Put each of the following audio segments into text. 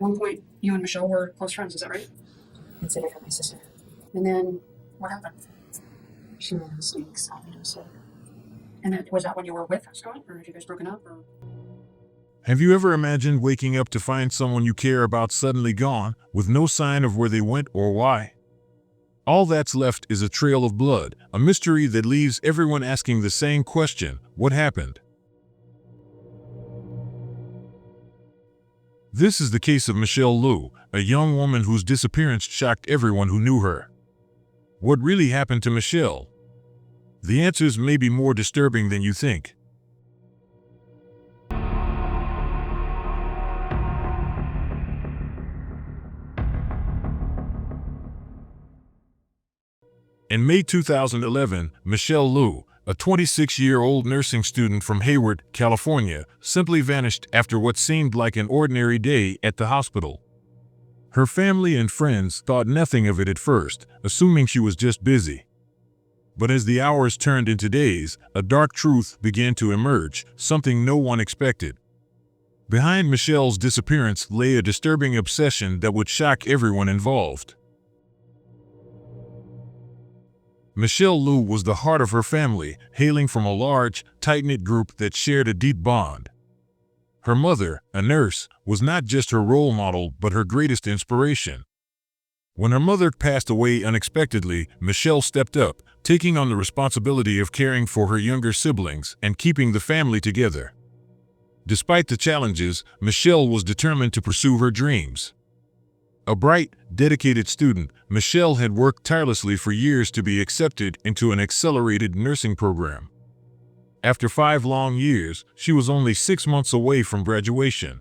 one point, you and Michelle were close friends, is that right? Consider her my sister. And then what happened? She made mistakes, I made a mistake. And then, was that when you were with Scott, or had you guys broken up? Or Have you ever imagined waking up to find someone you care about suddenly gone, with no sign of where they went or why? All that's left is a trail of blood, a mystery that leaves everyone asking the same question: what happened? This is the case of Michelle Liu, a young woman whose disappearance shocked everyone who knew her. What really happened to Michelle? The answers may be more disturbing than you think. In May 2011, Michelle Liu, a 26-year-old nursing student from Hayward, California, simply vanished after what seemed like an ordinary day at the hospital. Her family and friends thought nothing of it at first, assuming she was just busy. But as the hours turned into days, a dark truth began to emerge, something no one expected. Behind Michelle's disappearance lay a disturbing obsession that would shock everyone involved. Michelle Liu was the heart of her family, hailing from a large, tight-knit group that shared a deep bond. Her mother, a nurse, was not just her role model but her greatest inspiration. When her mother passed away unexpectedly, Michelle stepped up, taking on the responsibility of caring for her younger siblings and keeping the family together. Despite the challenges, Michelle was determined to pursue her dreams. A bright, dedicated student, Michelle had worked tirelessly for years to be accepted into an accelerated nursing program. After 5 long years, she was only 6 months away from graduation.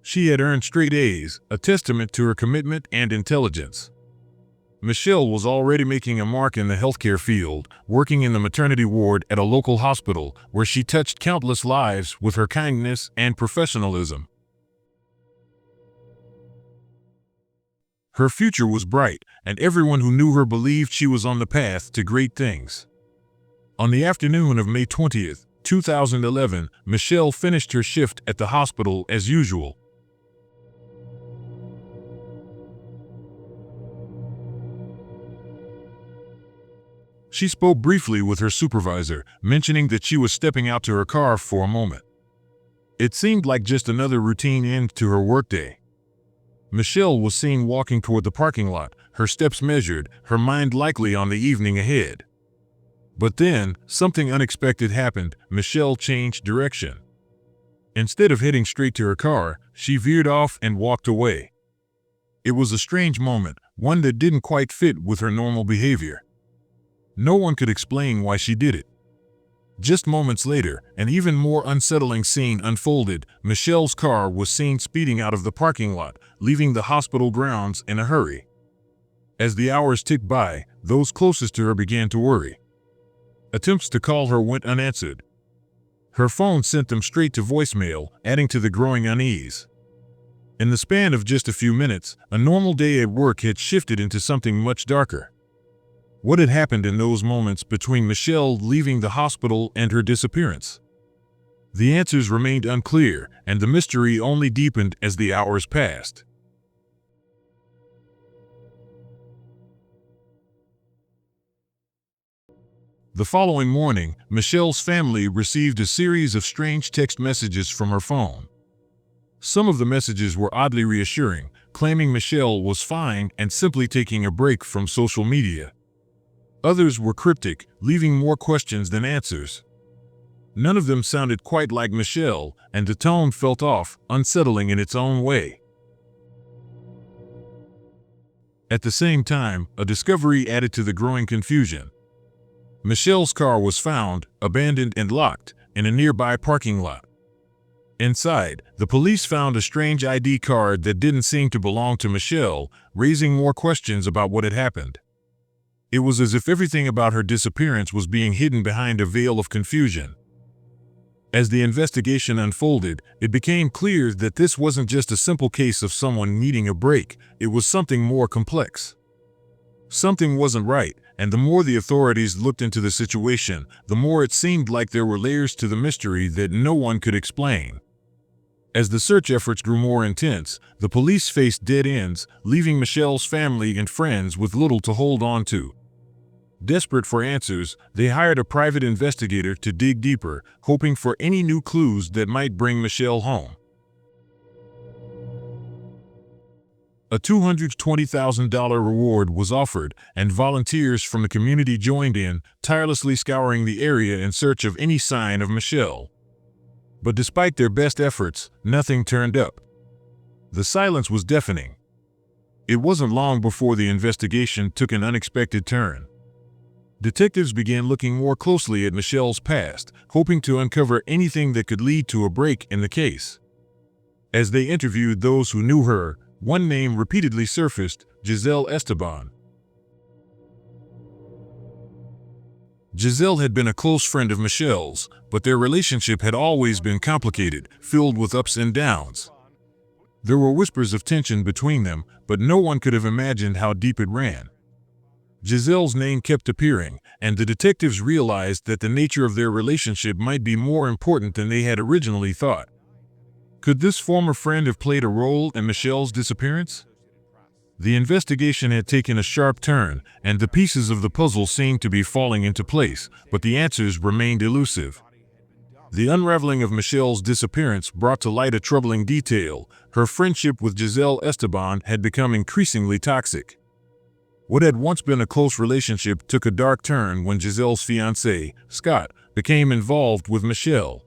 She had earned straight A's, a testament to her commitment and intelligence. Michelle was already making a mark in the healthcare field, working in the maternity ward at a local hospital where she touched countless lives with her kindness and professionalism. Her future was bright, and everyone who knew her believed she was on the path to great things. On the afternoon of May 20th, 2011, Michelle finished her shift at the hospital as usual. She spoke briefly with her supervisor, mentioning that she was stepping out to her car for a moment. It seemed like just another routine end to her workday. Michelle was seen walking toward the parking lot, her steps measured, her mind likely on the evening ahead. But then, something unexpected happened. Michelle changed direction. Instead of heading straight to her car, she veered off and walked away. It was a strange moment, one that didn't quite fit with her normal behavior. No one could explain why she did it. Just moments later, an even more unsettling scene unfolded. Michelle's car was seen speeding out of the parking lot, leaving the hospital grounds in a hurry. As the hours ticked by, those closest to her began to worry. Attempts to call her went unanswered. Her phone sent them straight to voicemail, adding to the growing unease. In the span of just a few minutes, a normal day at work had shifted into something much darker. What had happened in those moments between Michelle leaving the hospital and her disappearance? The answers remained unclear, and the mystery only deepened as the hours passed. The following morning, Michelle's family received a series of strange text messages from her phone. Some of the messages were oddly reassuring, claiming Michelle was fine and simply taking a break from social media. Others were cryptic, leaving more questions than answers. None of them sounded quite like Michelle, and the tone felt off, unsettling in its own way. At the same time, a discovery added to the growing confusion. Michelle's car was found, abandoned and locked, in a nearby parking lot. Inside, the police found a strange ID card that didn't seem to belong to Michelle, raising more questions about what had happened. It was as if everything about her disappearance was being hidden behind a veil of confusion. As the investigation unfolded, it became clear that this wasn't just a simple case of someone needing a break, it was something more complex. Something wasn't right, and the more the authorities looked into the situation, the more it seemed like there were layers to the mystery that no one could explain. As the search efforts grew more intense, the police faced dead ends, leaving Michelle's family and friends with little to hold on to. Desperate for answers, they hired a private investigator to dig deeper, hoping for any new clues that might bring Michelle home. A $220,000 reward was offered, and volunteers from the community joined in, tirelessly scouring the area in search of any sign of Michelle. But despite their best efforts, nothing turned up. The silence was deafening. It wasn't long before the investigation took an unexpected turn. Detectives began looking more closely at Michelle's past, hoping to uncover anything that could lead to a break in the case. As they interviewed those who knew her, one name repeatedly surfaced: Giselle Esteban. Giselle had been a close friend of Michelle's, but their relationship had always been complicated, filled with ups and downs. There were whispers of tension between them, but no one could have imagined how deep it ran. Giselle's name kept appearing, and the detectives realized that the nature of their relationship might be more important than they had originally thought. Could this former friend have played a role in Michelle's disappearance? The investigation had taken a sharp turn, and the pieces of the puzzle seemed to be falling into place, but the answers remained elusive. The unraveling of Michelle's disappearance brought to light a troubling detail: her friendship with Giselle Esteban had become increasingly toxic. What had once been a close relationship took a dark turn when Giselle's fiancé, Scott, became involved with Michelle.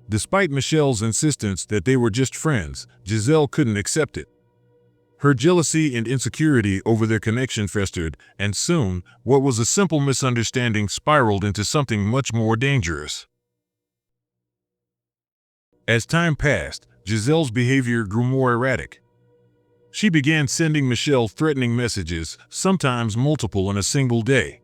Despite Michelle's insistence that they were just friends, Giselle couldn't accept it. Her jealousy and insecurity over their connection festered, and soon, what was a simple misunderstanding spiraled into something much more dangerous. As time passed, Giselle's behavior grew more erratic. She began sending Michelle threatening messages, sometimes multiple in a single day.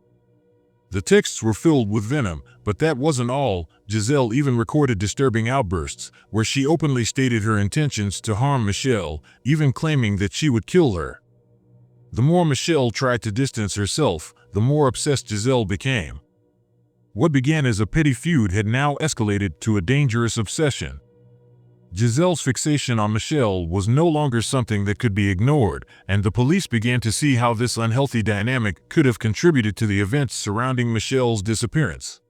The texts were filled with venom, but that wasn't all. Giselle even recorded disturbing outbursts, where she openly stated her intentions to harm Michelle, even claiming that she would kill her. The more Michelle tried to distance herself, the more obsessed Giselle became. What began as a petty feud had now escalated to a dangerous obsession. Giselle's fixation on Michelle was no longer something that could be ignored, and the police began to see how this unhealthy dynamic could have contributed to the events surrounding Michelle's disappearance.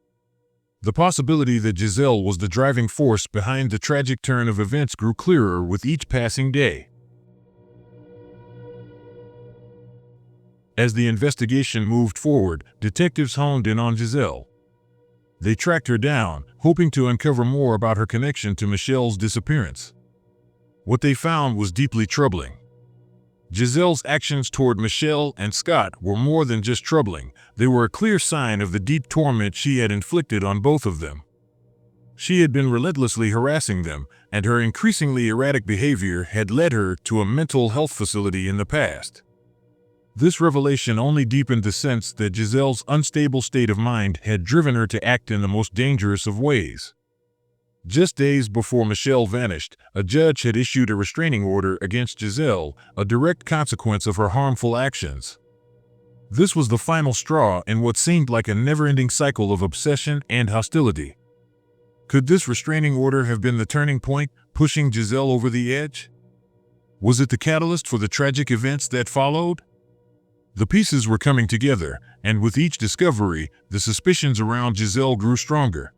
The possibility that Giselle was the driving force behind the tragic turn of events grew clearer with each passing day. As the investigation moved forward, detectives honed in on Giselle. They tracked her down, hoping to uncover more about her connection to Michelle's disappearance. What they found was deeply troubling. Giselle's actions toward Michelle and Scott were more than just troubling. They were a clear sign of the deep torment she had inflicted on both of them. She had been relentlessly harassing them, and her increasingly erratic behavior had led her to a mental health facility in the past. This revelation only deepened the sense that Giselle's unstable state of mind had driven her to act in the most dangerous of ways. Just days before Michelle vanished, a judge had issued a restraining order against Giselle, a direct consequence of her harmful actions. This was the final straw in what seemed like a never-ending cycle of obsession and hostility. Could this restraining order have been the turning point, pushing Giselle over the edge? Was it the catalyst for the tragic events that followed? The pieces were coming together, and with each discovery, the suspicions around Giselle grew stronger.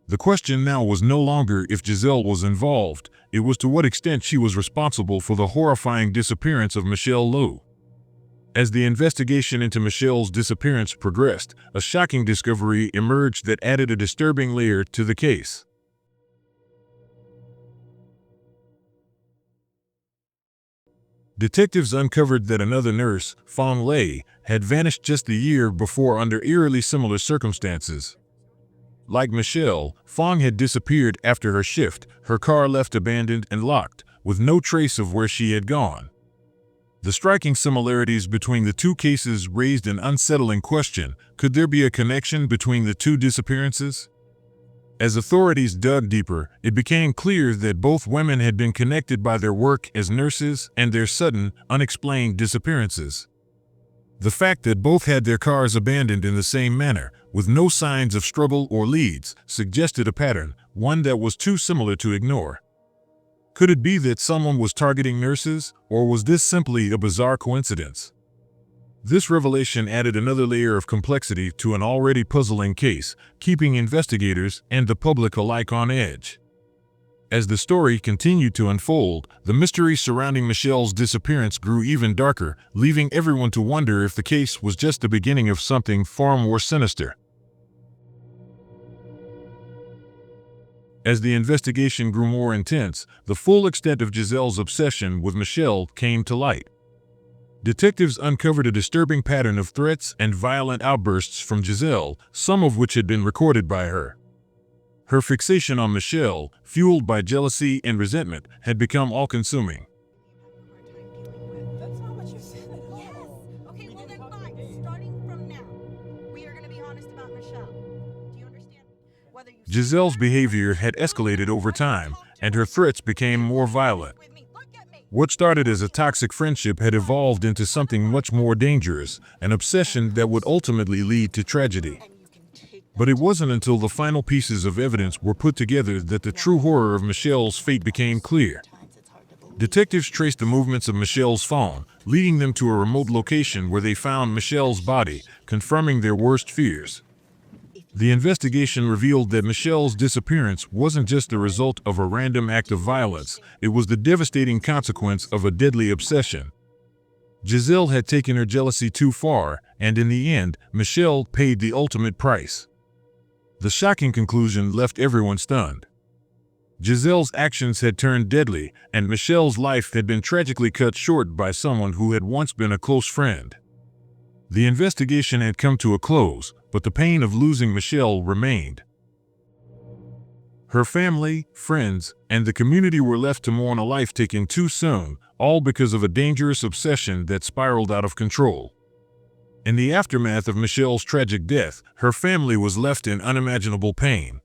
The question now was no longer if Giselle was involved, it was to what extent she was responsible for the horrifying disappearance of Michelle Lowe. As the investigation into Michelle's disappearance progressed, a shocking discovery emerged that added a disturbing layer to the case. Detectives uncovered that another nurse, Fong Lei, had vanished just a year before under eerily similar circumstances. Like Michelle, Fong had disappeared after her shift, her car left abandoned and locked, with no trace of where she had gone. The striking similarities between the two cases raised an unsettling question: could there be a connection between the two disappearances? As authorities dug deeper, it became clear that both women had been connected by their work as nurses and their sudden, unexplained disappearances. The fact that both had their cars abandoned in the same manner, with no signs of struggle or leads, suggested a pattern, one that was too similar to ignore. Could it be that someone was targeting nurses, or was this simply a bizarre coincidence? This revelation added another layer of complexity to an already puzzling case, keeping investigators and the public alike on edge. As the story continued to unfold, the mystery surrounding Michelle's disappearance grew even darker, leaving everyone to wonder if the case was just the beginning of something far more sinister. As the investigation grew more intense, the full extent of Giselle's obsession with Michelle came to light. Detectives uncovered a disturbing pattern of threats and violent outbursts from Giselle, some of which had been recorded by her. Her fixation on Michelle, fueled by jealousy and resentment, had become all-consuming. That's not what you said at all. Yes. Okay, well then fine. Starting from now, we are going to be honest about Michelle. Do you understand? Whether you Giselle's behavior had escalated over time, and her threats became more violent. with me, look at me. What started as a toxic friendship had evolved into something much more dangerous, an obsession that would ultimately lead to tragedy. But it wasn't until the final pieces of evidence were put together that the true horror of Michelle's fate became clear. Detectives traced the movements of Michelle's phone, leading them to a remote location where they found Michelle's body, confirming their worst fears. The investigation revealed that Michelle's disappearance wasn't just the result of a random act of violence, it was the devastating consequence of a deadly obsession. Giselle had taken her jealousy too far, and in the end, Michelle paid the ultimate price. The shocking conclusion left everyone stunned. Giselle's actions had turned deadly, and Michelle's life had been tragically cut short by someone who had once been a close friend. The investigation had come to a close, but the pain of losing Michelle remained. Her family, friends, and the community were left to mourn a life taken too soon, all because of a dangerous obsession that spiraled out of control. In the aftermath of Michelle's tragic death, her family was left in unimaginable pain.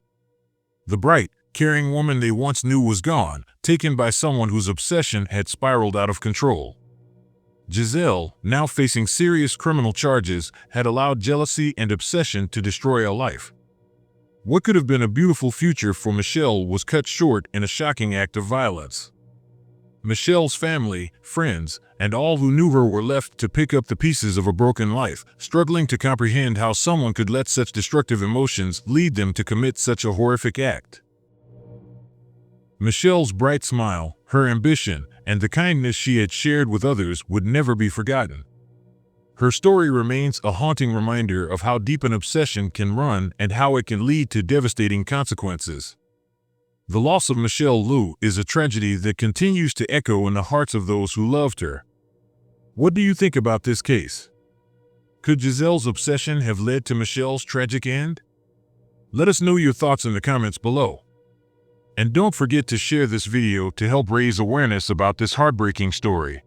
The bright, caring woman they once knew was gone, taken by someone whose obsession had spiraled out of control. Giselle, now facing serious criminal charges, had allowed jealousy and obsession to destroy a life. What could have been a beautiful future for Michelle was cut short in a shocking act of violence. Michelle's family, friends, and all who knew her were left to pick up the pieces of a broken life, struggling to comprehend how someone could let such destructive emotions lead them to commit such a horrific act. Michelle's bright smile, her ambition, and the kindness she had shared with others would never be forgotten. Her story remains a haunting reminder of how deep an obsession can run and how it can lead to devastating consequences. The loss of Michelle Liu is a tragedy that continues to echo in the hearts of those who loved her. What do you think about this case? Could Giselle's obsession have led to Michelle's tragic end? Let us know your thoughts in the comments below. And don't forget to share this video to help raise awareness about this heartbreaking story.